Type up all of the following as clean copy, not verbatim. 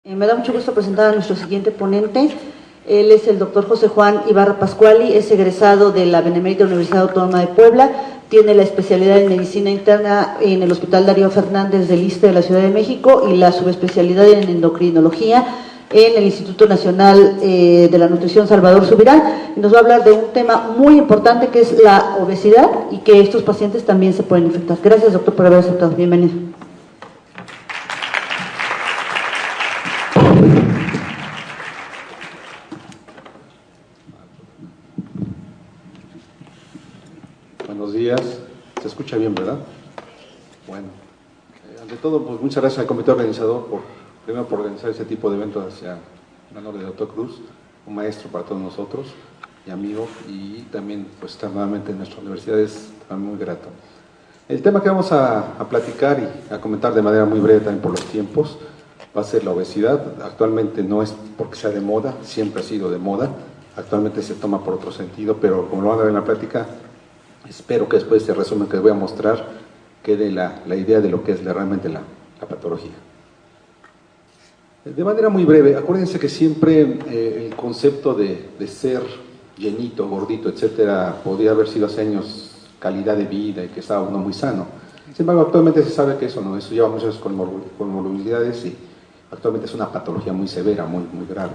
Me da mucho gusto presentar a nuestro siguiente ponente. Él es el doctor José Juan Ibarra Pascuali, es egresado de la Benemérita Universidad Autónoma de Puebla, tiene la especialidad en Medicina Interna en el Hospital Darío Fernández del ISSSTE de la Ciudad de México y la subespecialidad en Endocrinología en el Instituto Nacional de la Nutrición Salvador Subirán, y nos va a hablar de un tema muy importante que es la obesidad y que estos pacientes también se pueden infectar. Gracias, doctor, por haber aceptado. Bienvenido. Buenos días, se escucha bien, ¿verdad? Bueno, ante todo, pues muchas gracias al comité organizador primero por organizar este tipo de eventos hacia el honor del doctor Cruz, un maestro para todos nosotros y amigo, y también pues estar nuevamente en nuestra universidad es muy grato. El tema que vamos a platicar y a comentar de manera muy breve también por los tiempos va a ser la obesidad. Actualmente no es porque sea de moda, siempre ha sido de moda, actualmente se toma por otro sentido, pero como lo van a ver en la plática, espero que después de este resumen que les voy a mostrar quede la idea de lo que es realmente la patología. De manera muy breve, acuérdense que siempre el concepto de ser llenito, gordito, etcétera, podría haber sido hace años calidad de vida y que estaba uno muy sano. Sin embargo, actualmente se sabe que eso no, eso lleva muchas veces con morbilidades y actualmente es una patología muy severa, muy grave.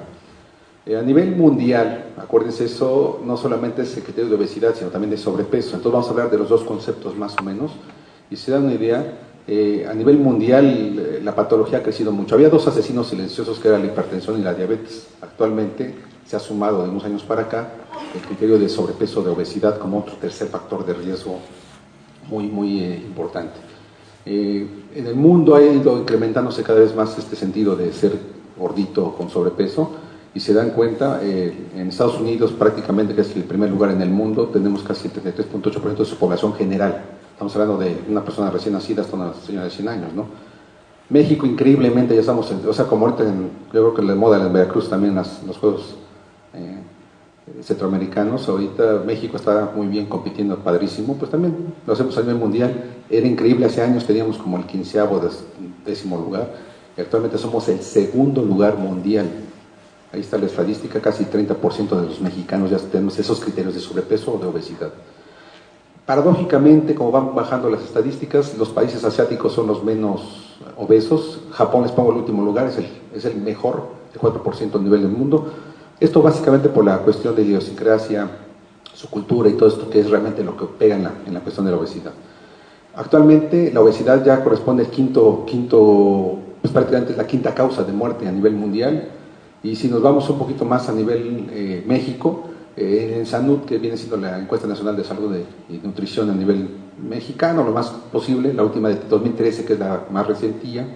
A nivel mundial, acuérdense, eso no solamente es el criterio de obesidad, sino también de sobrepeso. Entonces vamos a hablar de los dos conceptos más o menos. Y si dan una idea, a nivel mundial la patología ha crecido mucho. Había dos asesinos silenciosos que eran la hipertensión y la diabetes. Actualmente se ha sumado de unos años para acá el criterio de sobrepeso, de obesidad, como otro tercer factor de riesgo muy importante. En el mundo ha ido incrementándose cada vez más este sentido de ser gordito con sobrepeso. Y se dan cuenta, en Estados Unidos prácticamente, que es el primer lugar en el mundo, tenemos casi el 33.8% de su población general. Estamos hablando de una persona recién nacida hasta una señora de 100 años, ¿no? México, increíblemente, ya estamos, o sea, como ahorita, yo creo que la moda en Veracruz también, los Juegos Centroamericanos, ahorita México está muy bien compitiendo, padrísimo, pues también lo hacemos a nivel mundial. Era increíble, hace años teníamos como el 15º, 10º lugar, y actualmente somos el segundo lugar mundial. Ahí está la estadística, casi 30% de los mexicanos ya tenemos esos criterios de sobrepeso o de obesidad. Paradójicamente, como van bajando las estadísticas, los países asiáticos son los menos obesos. Japón, les pongo el último lugar, es el mejor, el 4% a nivel del mundo. Esto básicamente por la cuestión de idiosincrasia, su cultura y todo esto que es realmente lo que pega en la cuestión de la obesidad. Actualmente la obesidad ya corresponde al pues prácticamente es la quinta causa de muerte a nivel mundial. Y si nos vamos un poquito más a nivel México, en SANUD, que viene siendo la Encuesta Nacional de Salud y Nutrición a nivel mexicano, lo más posible, la última de 2013, que es la más recientilla,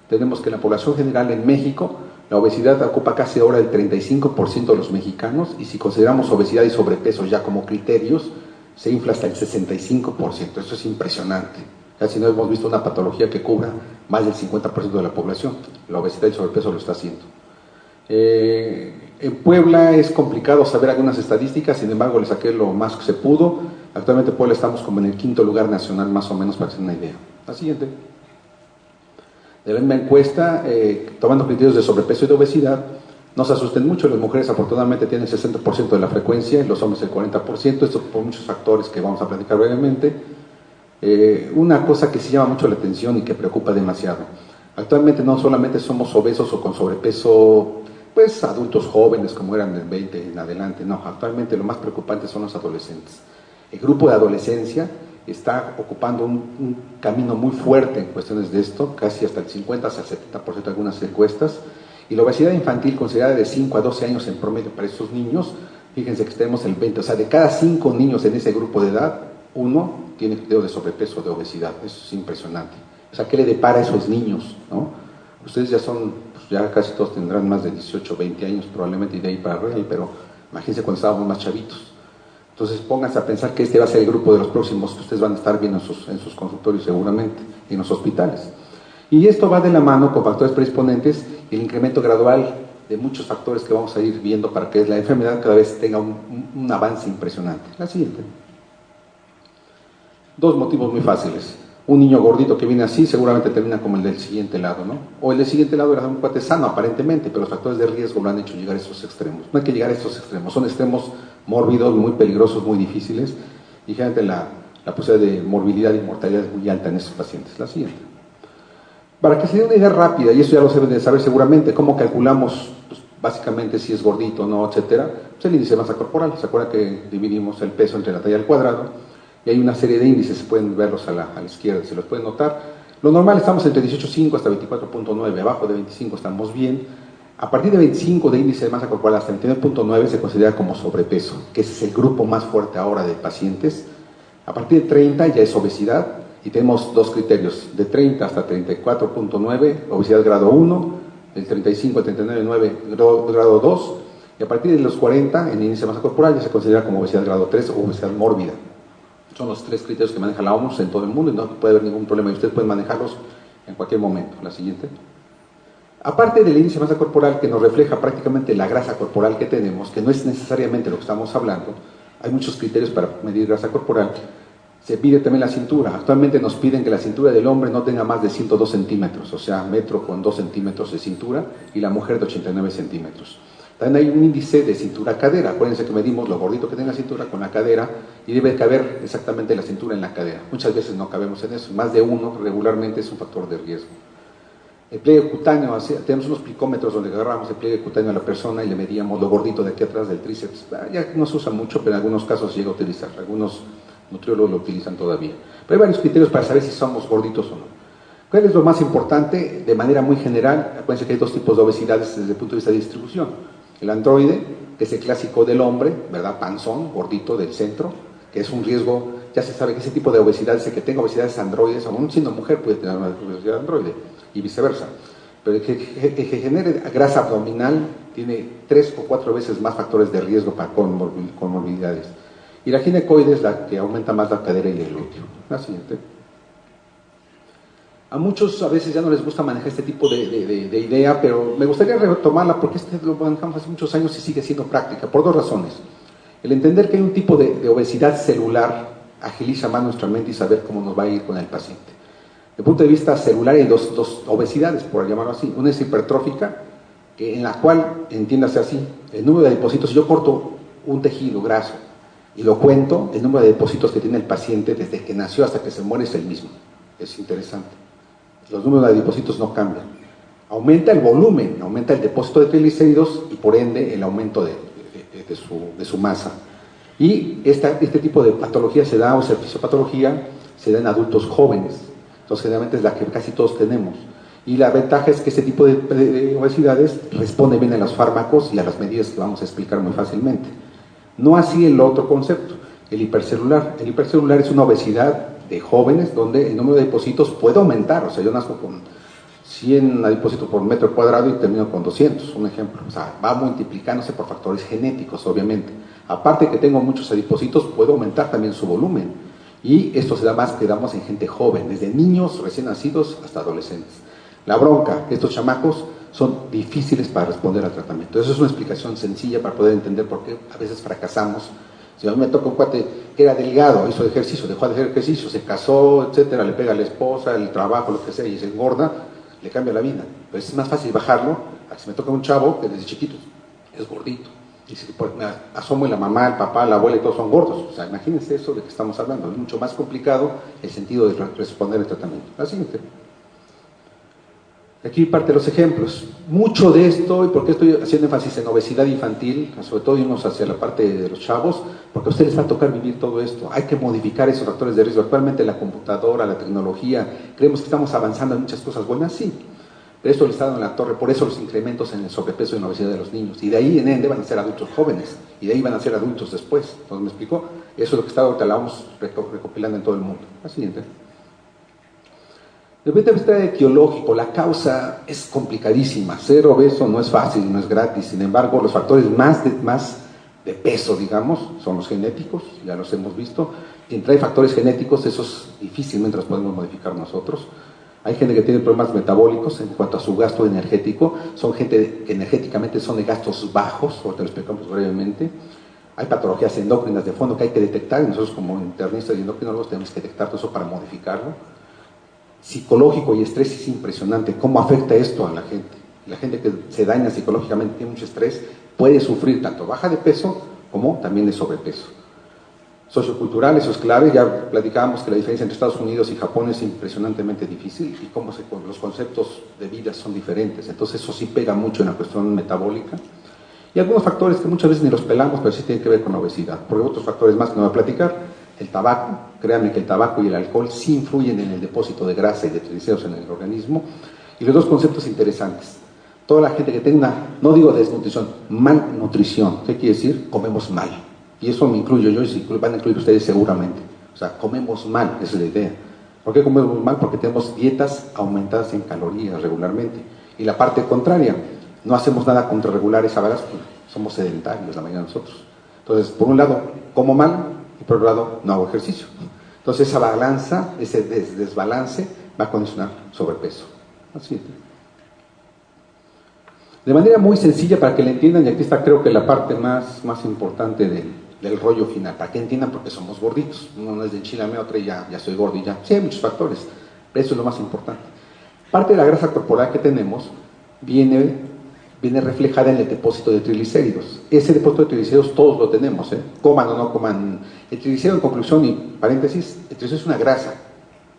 tenemos que en la población general en México, la obesidad ocupa casi ahora el 35% de los mexicanos, y si consideramos obesidad y sobrepeso ya como criterios, se infla hasta el 65%. Eso es impresionante. Casi no hemos visto una patología que cubra más del 50% de la población. La obesidad y sobrepeso lo está haciendo. En Puebla es complicado saber algunas estadísticas, sin embargo le saqué lo más que se pudo. Actualmente Puebla estamos como en el 5º lugar nacional, más o menos, para hacer una idea. La siguiente. De la misma encuesta, tomando criterios de sobrepeso y de obesidad, no se asusten mucho, las mujeres afortunadamente tienen el 60% de la frecuencia y los hombres el 40%, esto por muchos factores que vamos a platicar brevemente. Una cosa que sí llama mucho la atención y que preocupa demasiado. Actualmente no solamente somos obesos o con sobrepeso, pues adultos jóvenes como eran del 20 en adelante, no, actualmente lo más preocupante son los adolescentes. El grupo de adolescencia está ocupando un camino muy fuerte en cuestiones de esto, casi hasta el 50 hasta el 70% de algunas encuestas, y la obesidad infantil considerada de 5 a 12 años en promedio para esos niños, fíjense que tenemos el 20, o sea, de cada 5 niños en ese grupo de edad, uno tiene criterio de sobrepeso o de obesidad. Eso es impresionante. O sea, ¿qué le depara a esos niños, no? Ustedes ya son, pues ya casi todos tendrán más de 18, 20 años probablemente y de ahí para arriba, pero imagínense cuando estábamos más chavitos. Entonces pónganse a pensar que este va a ser el grupo de los próximos que ustedes van a estar viendo en sus consultorios seguramente, y en los hospitales. Y esto va de la mano con factores predisponentes y el incremento gradual de muchos factores que vamos a ir viendo para que la enfermedad cada vez tenga un avance impresionante. La siguiente. Dos motivos muy fáciles. Un niño gordito que viene así seguramente termina como el del siguiente lado, ¿no? O el del siguiente lado era un cuate sano aparentemente, pero los factores de riesgo lo han hecho llegar a esos extremos. No hay que llegar a estos extremos, son extremos mórbidos, muy peligrosos, muy difíciles, y generalmente la posibilidad de morbilidad y mortalidad es muy alta en estos pacientes. La siguiente. Para que se dé una idea rápida, y eso ya lo deben de saber seguramente, cómo calculamos pues, básicamente si es gordito o no, etcétera, pues el índice de masa corporal. ¿Se acuerdan que dividimos el peso entre la talla al cuadrado? Y hay una serie de índices, pueden verlos a la izquierda, se los pueden notar. Lo normal estamos entre 18.5 hasta 24.9, abajo de 25 estamos bien. A partir de 25 de índice de masa corporal hasta 29.9 se considera como sobrepeso, que ese es el grupo más fuerte ahora de pacientes. A partir de 30 ya es obesidad, y tenemos dos criterios, de 30 hasta 34.9, obesidad grado 1, del 35 al 39.9, grado 2, y a partir de los 40, en índice de masa corporal, ya se considera como obesidad grado 3 o obesidad mórbida. Son los tres criterios que maneja la OMS en todo el mundo y no puede haber ningún problema y ustedes pueden manejarlos en cualquier momento. La siguiente. Aparte del índice de masa corporal que nos refleja prácticamente la grasa corporal que tenemos, que no es necesariamente lo que estamos hablando, hay muchos criterios para medir grasa corporal. Se pide también la cintura. Actualmente nos piden que la cintura del hombre no tenga más de 102 centímetros, o sea, metro con 2 centímetros de cintura, y la mujer de 89 centímetros. También hay un índice de cintura-cadera. Acuérdense que medimos lo gordito que tiene la cintura con la cadera y debe caber exactamente la cintura en la cadera. Muchas veces no cabemos en eso. Más de uno regularmente es un factor de riesgo. El pliegue cutáneo, tenemos unos picómetros donde agarramos el pliegue cutáneo a la persona y le medíamos lo gordito de aquí atrás del tríceps. Ya no se usa mucho, pero en algunos casos se llega a utilizar. Algunos nutriólogos lo utilizan todavía. Pero hay varios criterios para saber si somos gorditos o no. ¿Cuál es lo más importante? De manera muy general, acuérdense que hay dos tipos de obesidades desde el punto de vista de distribución. El androide, que es el clásico del hombre, ¿verdad? Panzón, gordito del centro, que es un riesgo, ya se sabe que ese tipo de obesidad, el que tenga obesidades androides, aún siendo mujer puede tener una obesidad androide, y viceversa. Pero el que genere grasa abdominal tiene 3 o 4 veces más factores de riesgo para comorbilidades. Y la ginecoide es la que aumenta más la cadera y el glúteo. La siguiente. A muchos a veces ya no les gusta manejar este tipo de idea, pero me gustaría retomarla porque lo manejamos hace muchos años y sigue siendo práctica, por dos razones. El entender que hay un tipo de obesidad celular agiliza más nuestra mente y saber cómo nos va a ir con el paciente. Desde el punto de vista celular hay dos obesidades, por llamarlo así. Una es hipertrófica, en la cual, entiéndase así, el número de depósitos, si yo corto un tejido graso y lo cuento, el número de depósitos que tiene el paciente desde que nació hasta que se muere es el mismo. Es interesante. Los números de depósitos no cambian. Aumenta el volumen, aumenta el depósito de triglicéridos y por ende el aumento de su masa. Y este tipo de patología se da, o fisiopatología, se da en adultos jóvenes. Entonces generalmente es la que casi todos tenemos. Y la ventaja es que este tipo de obesidades responde bien a los fármacos y a las medidas que vamos a explicar muy fácilmente. No así el otro concepto, el hipercelular. El hipercelular es una obesidad de jóvenes donde el número de adipocitos puede aumentar. O sea, yo nazco con 100 adipocitos por metro cuadrado y termino con 200, un ejemplo. O sea, va multiplicándose por factores genéticos, obviamente. Aparte que tengo muchos adipocitos, puedo aumentar también su volumen. Y esto se da más, quedamos en gente joven, desde niños recién nacidos hasta adolescentes. La bronca, estos chamacos son difíciles para responder al tratamiento. Eso es una explicación sencilla para poder entender por qué a veces fracasamos. Si a mí me toca un cuate que era delgado, hizo ejercicio, dejó de hacer ejercicio, se casó, etcétera, le pega a la esposa, el trabajo, lo que sea, y se engorda, le cambia la vida. Pero es más fácil bajarlo a que se me toca un chavo que desde chiquito es gordito. Y si me asomo y la mamá, el papá, la abuela y todos son gordos. O sea, imagínense eso de que estamos hablando. Es mucho más complicado el sentido de responder al tratamiento. La siguiente. Aquí parte de los ejemplos. Mucho de esto, y por qué estoy haciendo énfasis en obesidad infantil, sobre todo irnos hacia la parte de los chavos, porque a ustedes les va a tocar vivir todo esto. Hay que modificar esos factores de riesgo. Actualmente la computadora, la tecnología, creemos que estamos avanzando en muchas cosas buenas, sí. Pero esto le está dando en la torre, por eso los incrementos en el sobrepeso y en la obesidad de los niños. Y de ahí en ende van a ser adultos jóvenes, y de ahí van a ser adultos después. Entonces, ¿me explicó? Eso es lo que está ahorita, la vamos recopilando en todo el mundo. La siguiente. Desde el punto de vista etiológico, la causa es complicadísima. Ser obeso no es fácil, no es gratis. Sin embargo, los factores más de peso, digamos, son los genéticos, ya los hemos visto. Entre hay factores genéticos, esos difícilmente los podemos modificar nosotros. Hay gente que tiene problemas metabólicos en cuanto a su gasto energético. Son gente que energéticamente son de gastos bajos, ahorita lo explicamos brevemente. Hay patologías endócrinas de fondo que hay que detectar, y nosotros como internistas y endocrinólogos tenemos que detectar todo eso para modificarlo. psicológico y estrés es impresionante. ¿Cómo afecta esto a la gente? La gente que se daña psicológicamente, tiene mucho estrés, puede sufrir tanto baja de peso como también de sobrepeso. Sociocultural, eso es clave. Ya platicábamos que la diferencia entre Estados Unidos y Japón es impresionantemente difícil y cómo los conceptos de vida son diferentes. Entonces eso sí pega mucho en la cuestión metabólica. Y algunos factores que muchas veces ni los pelamos, pero sí tienen que ver con la obesidad. Porque otros factores más que no voy a platicar, el tabaco, créanme que el tabaco y el alcohol sí influyen en el depósito de grasa y de triglicéridos en el organismo. Y los dos conceptos interesantes. Toda la gente que tenga una, no digo desnutrición, malnutrición, ¿qué quiere decir? Comemos mal. Y eso me incluyo yo y van a incluir ustedes seguramente. O sea, comemos mal, esa es la idea. ¿Por qué comemos mal? Porque tenemos dietas aumentadas en calorías regularmente. Y la parte contraria, no hacemos nada contra regular esa balanza, somos sedentarios la mayoría de nosotros. Entonces, por un lado, como mal, y por otro lado, no hago ejercicio. Entonces, esa balanza, ese desbalance, va a condicionar sobrepeso. Así. De manera muy sencilla para que le entiendan, y aquí está creo que la parte más importante del rollo final, para que entiendan por qué somos gorditos. Uno no es de enchilame, otra y ya soy gordo y ya. Sí, hay muchos factores, pero eso es lo más importante. Parte de la grasa corporal que tenemos viene reflejada en el depósito de triglicéridos. Ese depósito de triglicéridos todos lo tenemos, coman o no coman. El triglicérido, en conclusión y paréntesis, el triglicérido es una grasa,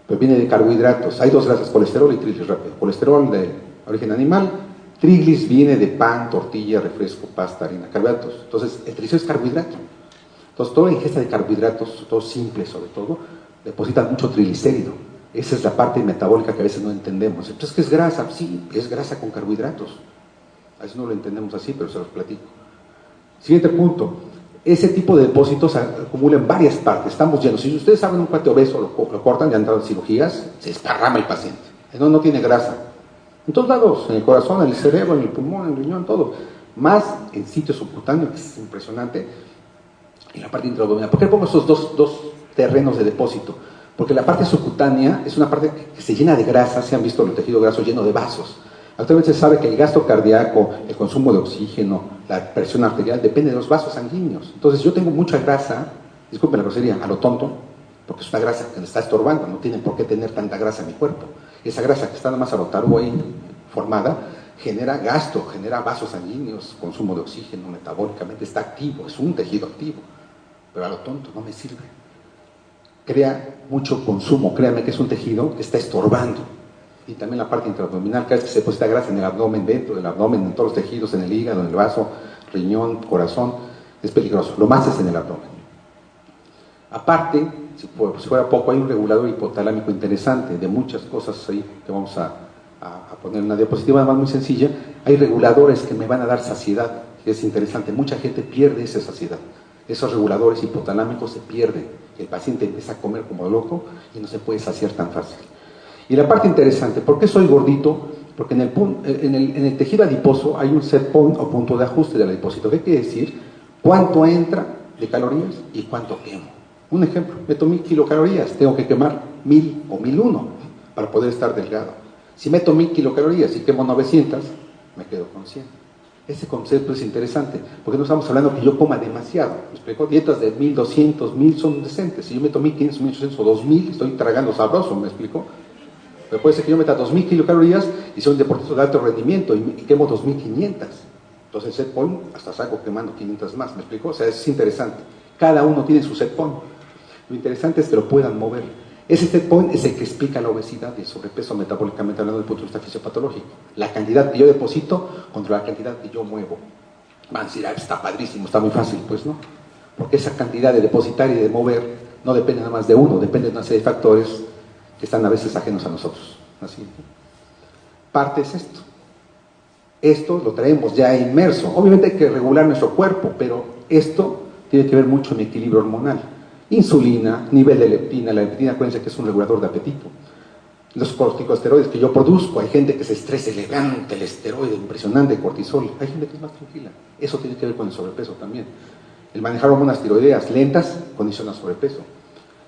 pero viene de carbohidratos. Hay dos grasas, colesterol y triglicéridos rápido. Colesterol de origen animal, triglis viene de pan, tortilla, refresco, pasta, harina, carbohidratos. Entonces, el triglicérido es carbohidrato. Entonces, toda la ingesta de carbohidratos, todo simple sobre todo, depositan mucho triglicérido. Esa es la parte metabólica que a veces no entendemos. Entonces, ¿qué es grasa? Sí, es grasa con carbohidratos. A veces no lo entendemos así, pero se los platico. Siguiente punto. Ese tipo de depósitos se acumulan en varias partes. Estamos llenos. Si ustedes saben un cuate obeso, lo cortan, ya han entrado en cirugías, se esparrama el paciente. No tiene grasa. En todos lados, en el corazón, en el cerebro, en el pulmón, en el riñón, todo. Más en sitios subcutáneos, que es impresionante, en la parte intraabdominal. ¿Por qué pongo esos dos terrenos de depósito? Porque la parte subcutánea es una parte que se llena de grasa. Se han visto el tejido graso lleno de vasos. Actualmente se sabe que el gasto cardíaco, el consumo de oxígeno, la presión arterial, depende de los vasos sanguíneos. Entonces yo tengo mucha grasa, disculpen la grosería, a lo tonto, porque es una grasa que me está estorbando, no tiene por qué tener tanta grasa en mi cuerpo. Esa grasa que está nada más a lo tarugo ahí formada, genera gasto, genera vasos sanguíneos, consumo de oxígeno, metabólicamente está activo, es un tejido activo, pero a lo tonto no me sirve. Crea mucho consumo, créanme que es un tejido que está estorbando. Y también la parte intraabdominal, cada vez que se deposita grasa en el abdomen, dentro del abdomen, en todos los tejidos, en el hígado, en el vaso, riñón, corazón, es peligroso. Lo más es en el abdomen. Aparte, si fuera poco, hay un regulador hipotalámico interesante, de muchas cosas ahí que vamos a poner en una diapositiva más muy sencilla. Hay reguladores que me van a dar saciedad, que es interesante. Mucha gente pierde esa saciedad. Esos reguladores hipotalámicos se pierden. El paciente empieza a comer como loco y no se puede saciar tan fácil. Y la parte interesante, ¿por qué soy gordito? Porque en el tejido adiposo hay un set point o punto de ajuste del adipocito. ¿Qué quiere decir? ¿Cuánto entra de calorías y cuánto quemo? Un ejemplo, meto 1000 kilocalorías, tengo que quemar 1000 o 1001 para poder estar delgado. Si meto 1000 kilocalorías y quemo 900, me quedo con 100. Ese concepto es interesante, porque no estamos hablando que yo coma demasiado. ¿Me explico? Dietas de 1200, 1000 son decentes. Si yo meto 1500, 1800 o 2000, estoy tragando sabroso, ¿me explico? Pero puede ser que yo meta 2000 kilocalorías y soy un deportista de alto rendimiento y quemo 2500. Entonces, set point, hasta saco quemando 500 más, ¿me explico? O sea, es interesante. Cada uno tiene su set point. Lo interesante es que lo puedan mover. Ese set point es el que explica la obesidad y el sobrepeso metabólicamente hablando desde el punto de vista fisiopatológico. La cantidad que yo deposito contra la cantidad que yo muevo. Van a decir, está padrísimo, está muy fácil. Pues no. Porque esa cantidad de depositar y de mover no depende nada más de uno, depende de una serie de factores que están a veces ajenos a nosotros. Así. Parte es esto. Esto lo traemos ya inmerso. Obviamente hay que regular nuestro cuerpo, pero esto tiene que ver mucho en equilibrio hormonal. Insulina, nivel de leptina. La leptina, acuérdense que es un regulador de apetito. Los corticosteroides que yo produzco, hay gente que se estresa, levanta el esteroide impresionante, cortisol. Hay gente que es más tranquila. Eso tiene que ver con el sobrepeso también. El manejar hormonas tiroideas lentas condiciona sobrepeso.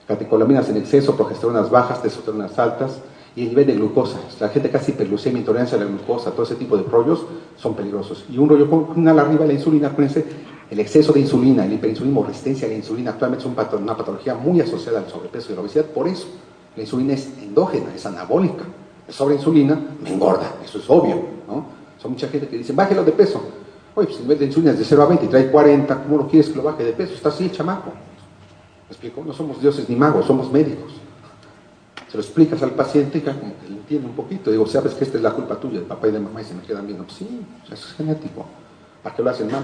Catecolaminas en exceso, progesteronas bajas, testosteronas altas y el nivel de glucosa. La gente casi hiperglucemia, intolerancia a la glucosa, todo ese tipo de rollos son peligrosos. Y un rollo con arriba, la insulina, acuérdense, el exceso de insulina, el hiperinsulinismo, resistencia a la insulina, actualmente es una patología muy asociada al sobrepeso y la obesidad, por eso. La insulina es endógena, es anabólica. El sobre insulina me engorda, eso es obvio, ¿no? Son mucha gente que dice, bájelo de peso. Oye, pues en vez de insulina es de 0 a 20 y trae 40, ¿cómo lo quieres que lo baje de peso? Está así, chamaco. ¿Me explico? No somos dioses ni magos, somos médicos. Se lo explicas al paciente y ya como que le entiende un poquito. Digo, sabes que esta es la culpa tuya, de papá y de mamá, y se me quedan viendo. Pues sí, eso es genético. ¿Para qué lo hacen mal?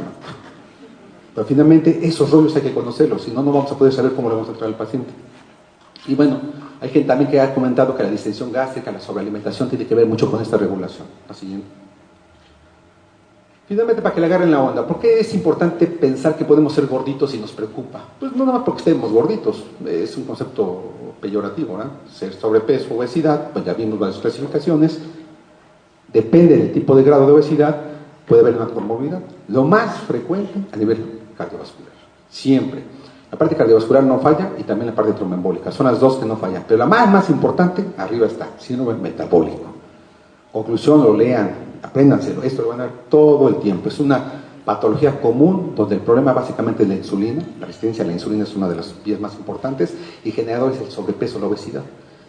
Pero finalmente esos rollos hay que conocerlos, si no, no vamos a poder saber cómo le vamos a tratar al paciente. Y bueno, hay gente también que ha comentado que la distensión gástrica, la sobrealimentación tiene que ver mucho con esta regulación. La siguiente. Finalmente, para que le agarren la onda, ¿por qué es importante pensar que podemos ser gorditos y nos preocupa? Pues no nada más porque estemos gorditos, es un concepto peyorativo, ¿no? Ser sobrepeso, obesidad, pues ya vimos varias clasificaciones, depende del tipo de grado de obesidad, puede haber una comorbilidad. Lo más frecuente a nivel cardiovascular, siempre. La parte cardiovascular no falla y también la parte tromboembólica, son las dos que no fallan, pero la más importante, arriba está, síndrome metabólico. Conclusión, lo lean, apréndanselo, esto lo van a ver todo el tiempo. Es una patología común donde el problema básicamente es la insulina, la resistencia a la insulina es una de las vías más importantes y generador es el sobrepeso, la obesidad.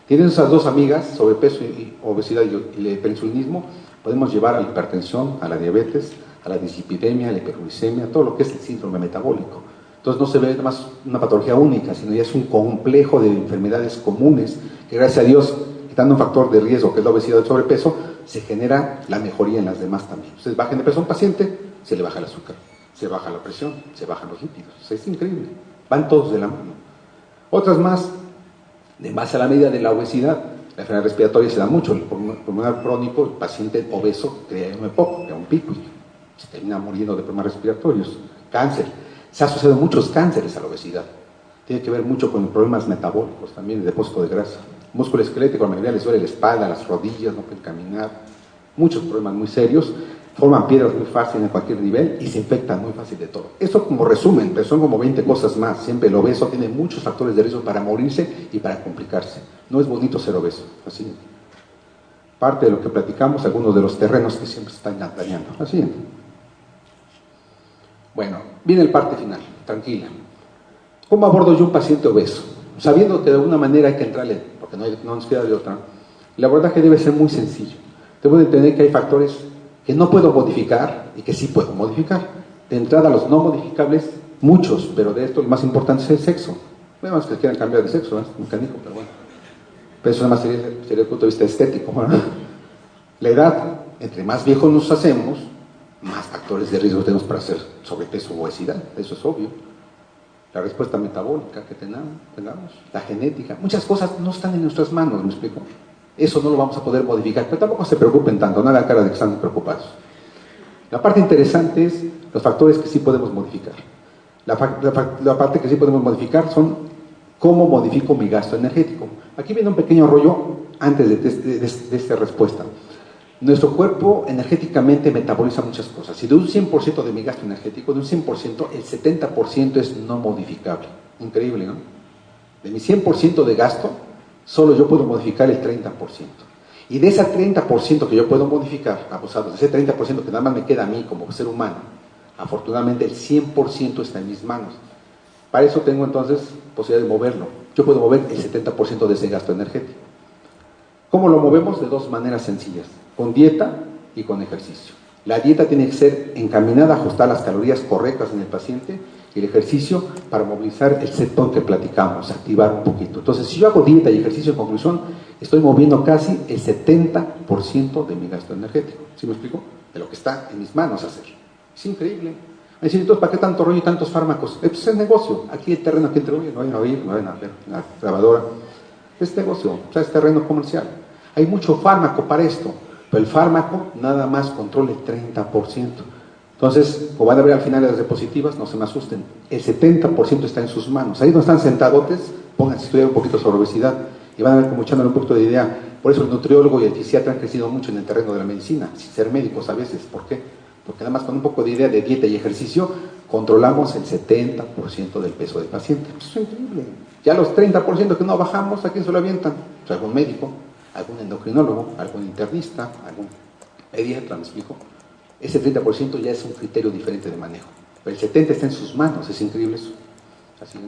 Tienen esas dos amigas, sobrepeso y obesidad y el hiperinsulinismo, podemos llevar a la hipertensión, a la diabetes, a la dislipidemia, a la hiperglicemia, todo lo que es el síndrome metabólico. Entonces no se ve más una patología única, sino ya es un complejo de enfermedades comunes que gracias a Dios, quitando un factor de riesgo que es la obesidad y el sobrepeso, se genera la mejoría en las demás también. Ustedes bajan de peso a un paciente, se le baja el azúcar, se baja la presión, se bajan los lípidos. O sea, es increíble. Van todos de la mano. Otras más, de más a la medida de la obesidad, la enfermedad respiratoria se da mucho. El pulmonar crónico, el paciente obeso crea un EPOC, crea un pico y se termina muriendo de problemas respiratorios. Cáncer. Se ha asociado muchos cánceres a la obesidad. Tiene que ver mucho con problemas metabólicos, también el depósito de grasa. Músculo esquelético, a la mayoría les duele la espalda, las rodillas, no pueden caminar, muchos problemas muy serios, forman piedras muy fácil en cualquier nivel y se infectan muy fácil de todo. Esto como resumen, pero son como 20 cosas más. Siempre el obeso tiene muchos factores de riesgo para morirse y para complicarse. No es bonito ser obeso, así. Parte de lo que platicamos, algunos de los terrenos que siempre se están dañando, así. Bueno, viene el parte final, tranquila. ¿Cómo abordo yo un paciente obeso? Sabiendo que de alguna manera hay que entrarle, porque no nos queda de otra, el abordaje debe ser muy sencillo. Debo de entender que hay factores que no puedo modificar y que sí puedo modificar. De entrada, los no modificables, muchos, pero de esto lo más importante es el sexo. No más que quieran cambiar de sexo, ¿eh? Un canijo, pero bueno. Pero eso nada más sería el punto de vista estético, ¿verdad? La edad, entre más viejos nos hacemos, más factores de riesgo tenemos para hacer sobrepeso o obesidad, eso es obvio. La respuesta metabólica que tengamos, la genética, muchas cosas no están en nuestras manos, ¿me explico? Eso no lo vamos a poder modificar, pero tampoco se preocupen tanto, no hagan cara de que están preocupados. La parte interesante es los factores que sí podemos modificar. La parte que sí podemos modificar son cómo modifico mi gasto energético. Aquí viene un pequeño rollo antes de esta respuesta. Nuestro cuerpo energéticamente metaboliza muchas cosas. Y de un 100% de mi gasto energético, de un 100%, el 70% es no modificable. Increíble, ¿no? De mi 100% de gasto, solo yo puedo modificar el 30%. Y de ese 30% que yo puedo modificar, abusados, de ese 30% que nada más me queda a mí como ser humano, afortunadamente el 100% está en mis manos. Para eso tengo entonces posibilidad de moverlo. Yo puedo mover el 70% de ese gasto energético. ¿Cómo lo movemos? De dos maneras sencillas, con dieta y con ejercicio. La dieta tiene que ser encaminada a ajustar las calorías correctas en el paciente y el ejercicio para movilizar el set point que platicamos, activar un poquito. Entonces, si yo hago dieta y ejercicio, en conclusión, estoy moviendo casi el 70% de mi gasto energético. ¿Sí me explico? De lo que está en mis manos hacer. Es increíble. Me dicen, entonces, ¿para qué tanto rollo y tantos fármacos? Pues es negocio. Aquí el terreno que entre hoy, no vayan a oír, no vayan a ver la grabadora. Es negocio, o sea, es terreno comercial. Hay mucho fármaco para esto, pero el fármaco nada más controla el 30%. Entonces, como van a ver al final de las diapositivas, no se me asusten, el 70% está en sus manos. Ahí donde están sentadotes, pónganse a estudiar un poquito sobre obesidad y van a ver como echándole un poquito de idea. Por eso el nutriólogo y el fisiatra han crecido mucho en el terreno de la medicina, sin ser médicos a veces. ¿Por qué? Porque nada más con un poco de idea de dieta y ejercicio, controlamos el 70% del peso del paciente. Eso es increíble. Ya los 30% que no bajamos, ¿a quién se lo avientan? Pues algún médico, algún endocrinólogo, algún internista, algún pediatra, ¿me explico? Ese 30% ya es un criterio diferente de manejo. Pero el 70% está en sus manos, es increíble eso. Así.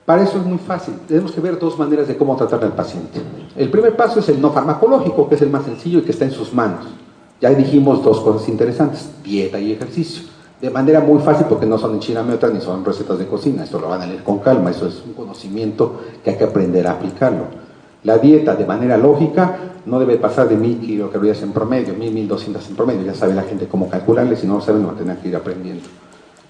Para eso es muy fácil. Tenemos que ver dos maneras de cómo tratar al paciente. El primer paso es el no farmacológico, que es el más sencillo y que está en sus manos. Ya dijimos dos cosas interesantes, dieta y ejercicio. De manera muy fácil, porque no son enchilamientos ni son recetas de cocina. Esto lo van a leer con calma. Eso es un conocimiento que hay que aprender a aplicarlo. La dieta, de manera lógica, no debe pasar de 1000 kilocalorías en promedio, 1200 en promedio. Ya sabe la gente cómo calcularle, si no lo saben, lo van a tener que ir aprendiendo.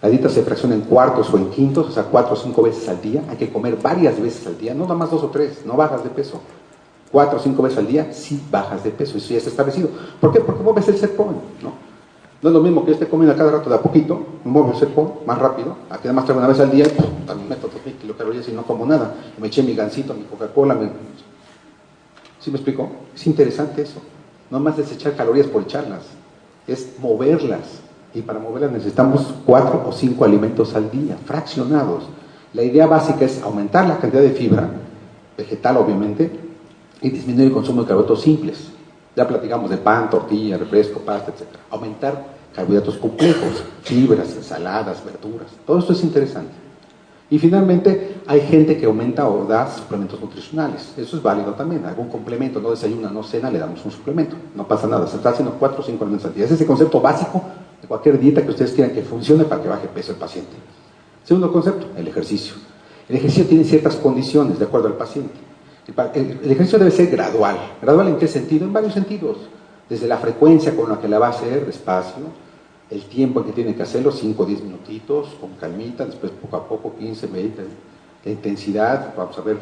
La dieta se fracciona en cuartos o en quintos, o sea, 4 o 5 veces al día. Hay que comer varias veces al día, no nada más 2 o 3, no bajas de peso. 4 o 5 veces al día, sí bajas de peso, eso ya está establecido. ¿Por qué? Porque mueves el set point, ¿no? No es lo mismo que yo esté comiendo a cada rato de a poquito, muevo el set point más rápido, aquí además traigo una vez al día, y también meto 2000 kilocalorías y no como nada. Me eché mi gansito, mi Coca-Cola, ¿sí me explico? Es interesante eso. No más desechar calorías por echarlas, es moverlas. Y para moverlas necesitamos 4 o 5 alimentos al día, fraccionados. La idea básica es aumentar la cantidad de fibra, vegetal obviamente, y disminuir el consumo de carbohidratos simples. Ya platicamos de pan, tortilla, refresco, pasta, etc. Aumentar carbohidratos complejos, fibras, ensaladas, verduras. Todo esto es interesante. Y finalmente, hay gente que aumenta o da suplementos nutricionales. Eso es válido también. Algún complemento, no desayuna, no cena, le damos un suplemento. No pasa nada. Se está haciendo 4 o 5 alimentos al día. Ese es el concepto básico de cualquier dieta que ustedes quieran que funcione para que baje peso el paciente. Segundo concepto, el ejercicio. El ejercicio tiene ciertas condiciones de acuerdo al paciente. El ejercicio debe ser gradual. ¿Gradual en qué sentido? En varios sentidos. Desde la frecuencia con la que la va a hacer, despacio, el tiempo en que tiene que hacerlo, 5 o 10 minutitos, con calmita, después poco a poco, 15, 20. La intensidad, vamos a ver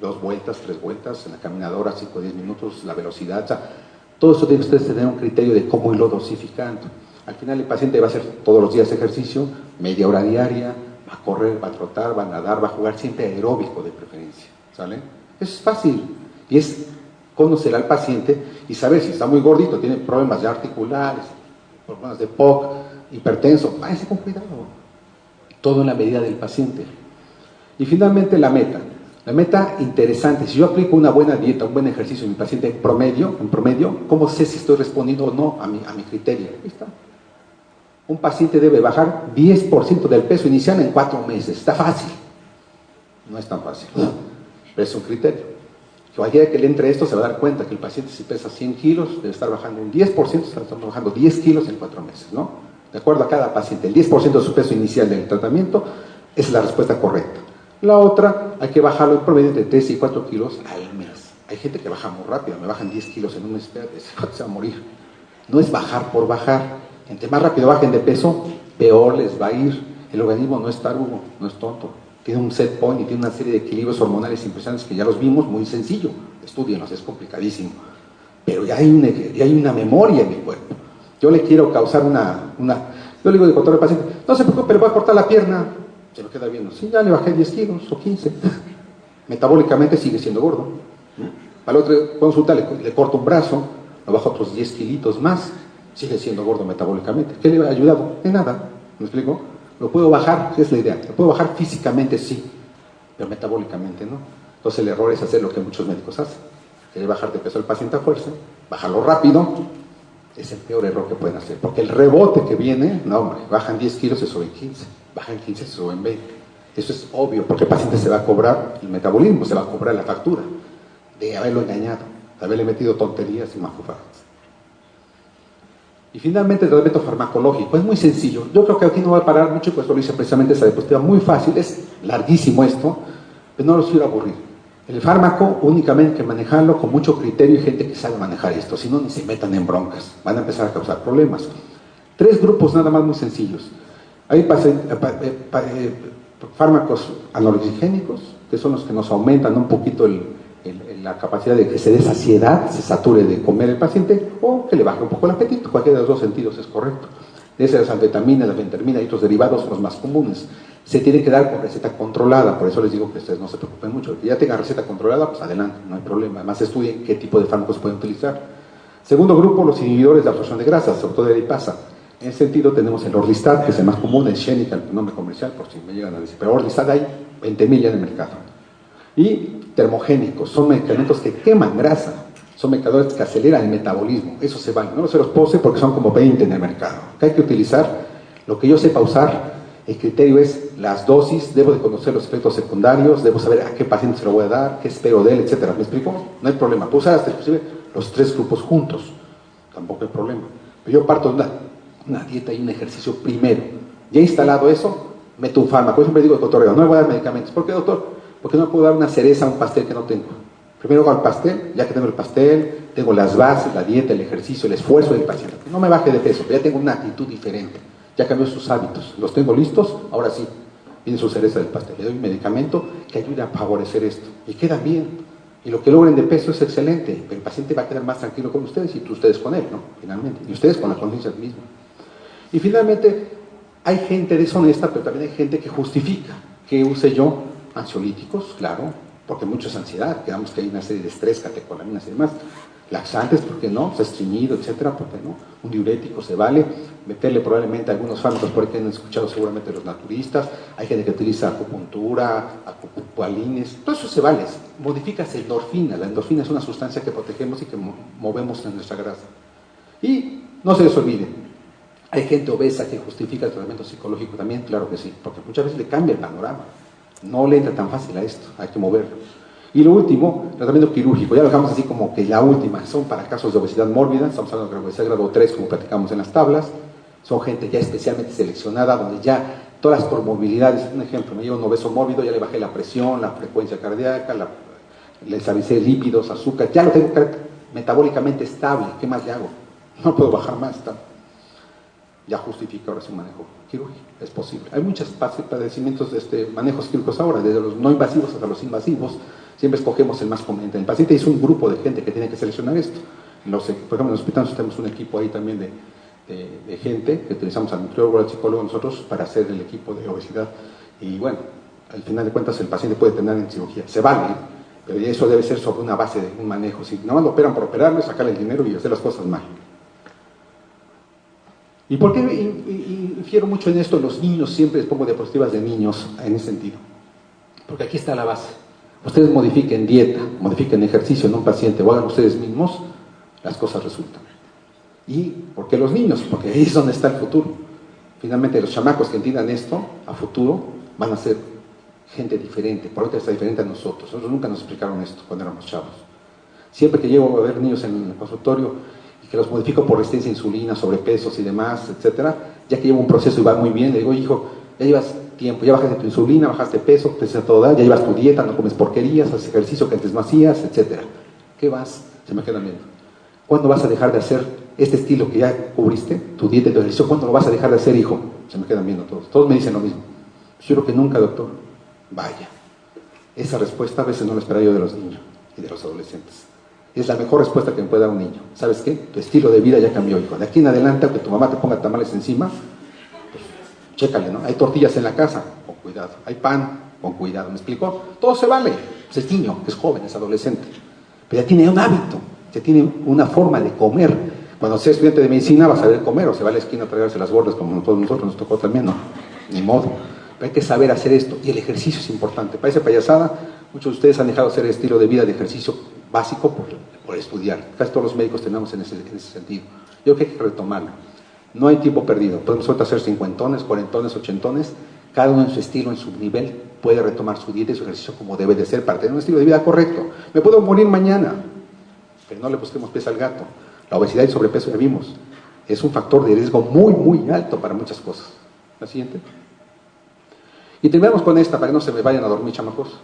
2 vueltas, 3 vueltas, en la caminadora 5 o 10 minutos, la velocidad, o sea, todo eso tiene ustedes tener un criterio de cómo irlo dosificando. Al final el paciente va a hacer todos los días ejercicio, media hora diaria, va a correr, va a trotar, va a nadar, va a jugar siempre aeróbico de preferencia, ¿sale? Eso es fácil, y es conocer al paciente y saber si está muy gordito, tiene problemas ya articulares, problemas de POC, hipertenso, váyase con cuidado. Todo en la medida del paciente. Y finalmente la meta. La meta interesante, si yo aplico una buena dieta, un buen ejercicio en mi paciente en promedio, ¿cómo sé si estoy respondiendo o no a mi criterio? Ahí está. Un paciente debe bajar 10% del peso inicial en 4 meses. Está fácil. No es tan fácil, pero es un criterio. Cualquiera que le entre esto se va a dar cuenta que el paciente, si pesa 100 kilos, debe estar bajando un 10%, está bajando 10 kilos en 4 meses, ¿no? De acuerdo a cada paciente, el 10% de su peso inicial del tratamiento, esa es la respuesta correcta. La otra, hay que bajarlo en promedio de 3 y 4 kilos al mes. Hay gente que baja muy rápido, me bajan 10 kilos en un mes, espérate, se va a morir. No es bajar por bajar. Entre más rápido bajen de peso, peor les va a ir. El organismo no es tarugo, no es tonto. Tiene un set point y tiene una serie de equilibrios hormonales impresionantes que ya los vimos, muy sencillo. Estúdienlos, es complicadísimo. Pero ya hay una memoria en mi cuerpo. Yo le quiero causar yo le digo de control al paciente, no se preocupe, le voy a cortar la pierna. Se lo queda viendo, sí, ya le bajé 10 kilos o 15. Metabólicamente sigue siendo gordo. A la otra consulta le corto un brazo, lo bajo otros 10 kilitos más, sigue siendo gordo metabólicamente. ¿Qué le ha ayudado? De nada. ¿Me explico? Lo puedo bajar, esa es la idea. Lo puedo bajar físicamente, sí, pero metabólicamente no. Entonces el error es hacer lo que muchos médicos hacen. Querer bajar de peso al paciente a fuerza, bajarlo rápido, es el peor error que pueden hacer. Porque el rebote que viene, no hombre, bajan 10 kilos, se suben 15. Bajan 15, se suben 20. Eso es obvio, porque el paciente se va a cobrar el metabolismo, se va a cobrar la factura de haberlo engañado, de haberle metido tonterías y mafufadas. Y finalmente el tratamiento farmacológico es muy sencillo. Yo creo que aquí no va a parar mucho, pues lo hice precisamente esa diapositiva muy fácil, es larguísimo esto, pero no los quiero aburrir. El fármaco únicamente hay que manejarlo con mucho criterio y gente que sabe manejar esto, si no ni se metan en broncas, van a empezar a causar problemas. 3 grupos nada más muy sencillos. Hay fármacos anoresigénicos, que son los que nos aumentan un poquito la capacidad de que se dé saciedad, se sature de comer el paciente, o que le baje un poco el apetito. Cualquiera de los 2 sentidos es correcto. De esas, las anfetaminas, la fentermina y otros derivados son los más comunes. Se tienen que dar con receta controlada, por eso les digo que ustedes no se preocupen mucho. El que ya tenga receta controlada, pues adelante, no hay problema. Además estudien qué tipo de fármacos pueden utilizar. Segundo grupo, los inhibidores de absorción de grasas, sobre todo de lipasa. En ese sentido tenemos el Orlistat, que es el más común, el Xenical, el nombre comercial, por si me llegan a decir, pero Orlistat hay 20,000 ya en el mercado. Y termogénicos, son medicamentos que queman grasa, son medicamentos que aceleran el metabolismo, eso se vale, no se los pose porque son como 20 en el mercado. Que hay que utilizar lo que yo sepa usar El criterio es las dosis, debo de conocer los efectos secundarios, debo saber a qué paciente se lo voy a dar, qué espero de él, etcétera. ¿Me explico? No hay problema. Puedo usar hasta inclusive los 3 grupos juntos. Tampoco hay problema. Pero yo parto de una dieta y un ejercicio primero. Ya instalado eso, meto un fármaco. Yo siempre digo de cotorreo, no me voy a dar medicamentos. ¿Por qué, doctor? Porque no puedo dar una cereza a un pastel que no tengo. Primero hago el pastel, ya que tengo el pastel, tengo las bases, la dieta, el ejercicio, el esfuerzo del paciente. No me baje de peso, pero ya tengo una actitud diferente. Ya cambió sus hábitos, los tengo listos, ahora sí, viene su cereza del pastel. Le doy un medicamento que ayude a favorecer esto. Y queda bien. Y lo que logren de peso es excelente. El paciente va a quedar más tranquilo con ustedes y ustedes con él, ¿no? Finalmente. Y ustedes con la conciencia misma. Y finalmente, hay gente deshonesta, pero también hay gente que justifica que use yo ansiolíticos, claro, porque mucho es ansiedad, quedamos que hay una serie de estrés, catecolaminas y demás. Laxantes, ¿por qué no? Estreñido, etcétera, ¿por qué no? Un diurético se vale, meterle probablemente algunos fármacos por ahí que han escuchado seguramente los naturistas, hay gente que utiliza acupuntura, acupualines, todo eso se vale, modificas endorfina, la endorfina es una sustancia que protegemos y que movemos en nuestra grasa. Y no se les olvide, hay gente obesa que justifica el tratamiento psicológico también, claro que sí, porque muchas veces le cambia el panorama, no le entra tan fácil a esto, hay que moverlo. Y lo último, tratamiento quirúrgico, ya lo dejamos así como que la última, son para casos de obesidad mórbida, estamos hablando de obesidad grado 3, como platicamos en las tablas, son gente ya especialmente seleccionada, donde ya todas las comorbilidades, un ejemplo, me llevo un obeso mórbido, ya le bajé la presión, la frecuencia cardíaca, le estabilicé lípidos, azúcar, ya lo tengo metabólicamente estable, ¿qué más le hago? No puedo bajar más, ya justifica ahora su manejo quirúrgico, es posible. Hay muchos padecimientos de manejos quirúrgicos ahora, desde los no invasivos hasta los invasivos, siempre escogemos el más conveniente. El paciente es un grupo de gente que tiene que seleccionar esto. Por ejemplo, en el hospital nosotros tenemos un equipo ahí también de gente, que utilizamos al nutriólogo, al psicólogo nosotros para hacer el equipo de obesidad. Y bueno, al final de cuentas el paciente puede tener en cirugía, se vale, pero eso debe ser sobre una base de un manejo. Si nada más lo operan por operarle, sacarle el dinero y hacer las cosas mal. ¿Y por qué infiero mucho en esto? Los niños, siempre les pongo diapositivas de niños en ese sentido. Porque aquí está la base. Ustedes modifiquen dieta, modifiquen ejercicio en un paciente o hagan ustedes mismos, las cosas resultan. ¿Y por qué los niños? Porque ahí es donde está el futuro. Finalmente los chamacos que entiendan esto a futuro van a ser gente diferente, por otra está diferente a nosotros. Nosotros nunca nos explicaron esto cuando éramos chavos. Siempre que llevo a ver niños en el consultorio y que los modifico por resistencia a insulina, sobrepesos y demás, etcétera, ya que llevo un proceso y va muy bien, le digo, hijo, ya llevas tiempo, ya bajaste tu insulina, bajaste peso, te a todo dar, ya llevas tu dieta, no comes porquerías, haces ejercicio que antes no hacías, etcétera. ¿Qué vas? Se me quedan viendo. ¿Cuándo vas a dejar de hacer este estilo que ya cubriste, tu dieta y tu ejercicio? ¿Cuándo lo vas a dejar de hacer, hijo? Se me quedan viendo todos. Todos me dicen lo mismo. Yo creo que nunca, doctor. Vaya. Esa respuesta a veces no la espero yo de los niños y de los adolescentes. Es la mejor respuesta que me puede dar un niño. ¿Sabes qué? Tu estilo de vida ya cambió, hijo. De aquí en adelante, aunque tu mamá te ponga tamales encima, pues, chécale, ¿no? Hay tortillas en la casa, con cuidado. Hay pan, con cuidado. ¿Me explicó? Todo se vale. Pues es niño, es joven, es adolescente. Pero ya tiene un hábito, ya tiene una forma de comer. Cuando sea estudiante de medicina vas a saber comer, o se va a la esquina a tragarse las bordas como todos nosotros nos tocó también, ¿no? Ni modo. Pero hay que saber hacer esto. Y el ejercicio es importante. Parece payasada. Muchos de ustedes han dejado de hacer el estilo de vida de ejercicio básico por estudiar. Casi todos los médicos tenemos en ese sentido. Yo creo que hay que retomarlo. No hay tiempo perdido. Podemos ahorita hacer 50, 40, 80. Cada uno en su estilo, en su nivel, puede retomar su dieta y su ejercicio como debe de ser para tener un estilo de vida correcto. Me puedo morir mañana, pero no le busquemos pies al gato. La obesidad y sobrepeso, ya vimos, es un factor de riesgo muy, muy alto para muchas cosas. La siguiente. Y terminamos con esta, para que no se me vayan a dormir, chamacos.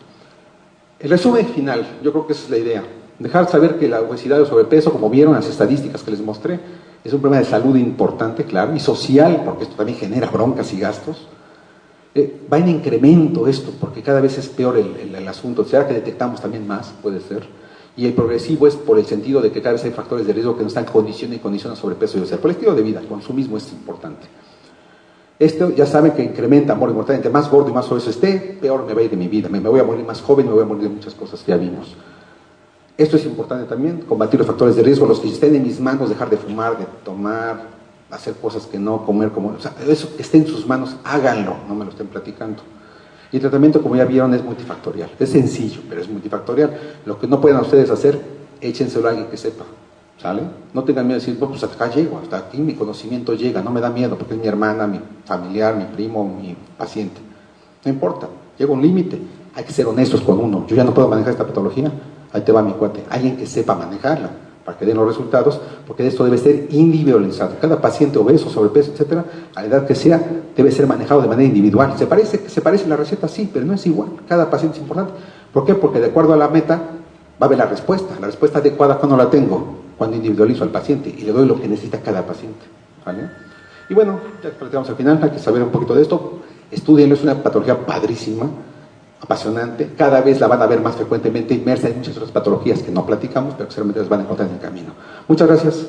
El resumen final, yo creo que esa es la idea. Dejar saber que la obesidad y el sobrepeso, como vieron las estadísticas que les mostré, es un problema de salud importante, claro, y social, porque esto también genera broncas y gastos. Va en incremento esto, porque cada vez es peor el asunto. ¿Será que detectamos también más? Puede ser. Y el progresivo es por el sentido de que cada vez hay factores de riesgo que nos están condicionando sobrepeso y obesidad. Por el estilo de vida, el consumismo es importante. Esto ya saben que incrementa amor y mortalidad. Entre más gordo y más obeso esté, peor me va a ir de mi vida. Me voy a morir más joven, me voy a morir de muchas cosas que ya vimos. Esto es importante también, combatir los factores de riesgo, los que estén en mis manos, dejar de fumar, de tomar, hacer cosas que no, comer como... O sea, eso que esté en sus manos, háganlo, no me lo estén platicando. Y el tratamiento, como ya vieron, es multifactorial. Es sencillo, pero es multifactorial. Lo que no puedan ustedes hacer, échenselo a alguien que sepa. ¿Sale? No tengan miedo de decir, pues hasta acá llego, hasta aquí mi conocimiento llega, no me da miedo porque es mi hermana, mi familiar, mi primo, mi paciente. No importa, llega un límite, hay que ser honestos con uno. Yo ya no puedo manejar esta patología, ahí te va mi cuate, alguien que sepa manejarla para que den los resultados, porque esto debe ser individualizado. Cada paciente obeso, sobrepeso, etcétera, a la edad que sea, debe ser manejado de manera individual. Se parece la receta, sí, pero no es igual. Cada paciente es importante. ¿Por qué? Porque de acuerdo a la meta va a haber la respuesta adecuada cuando la tengo, cuando individualizo al paciente y le doy lo que necesita cada paciente. ¿Vale? Y bueno, ya que platicamos al final, hay que saber un poquito de esto. Estudienlo, es una patología padrísima, apasionante, cada vez la van a ver más frecuentemente inmersa en muchas otras patologías que no platicamos, pero que seguramente las van a encontrar en el camino. Muchas gracias.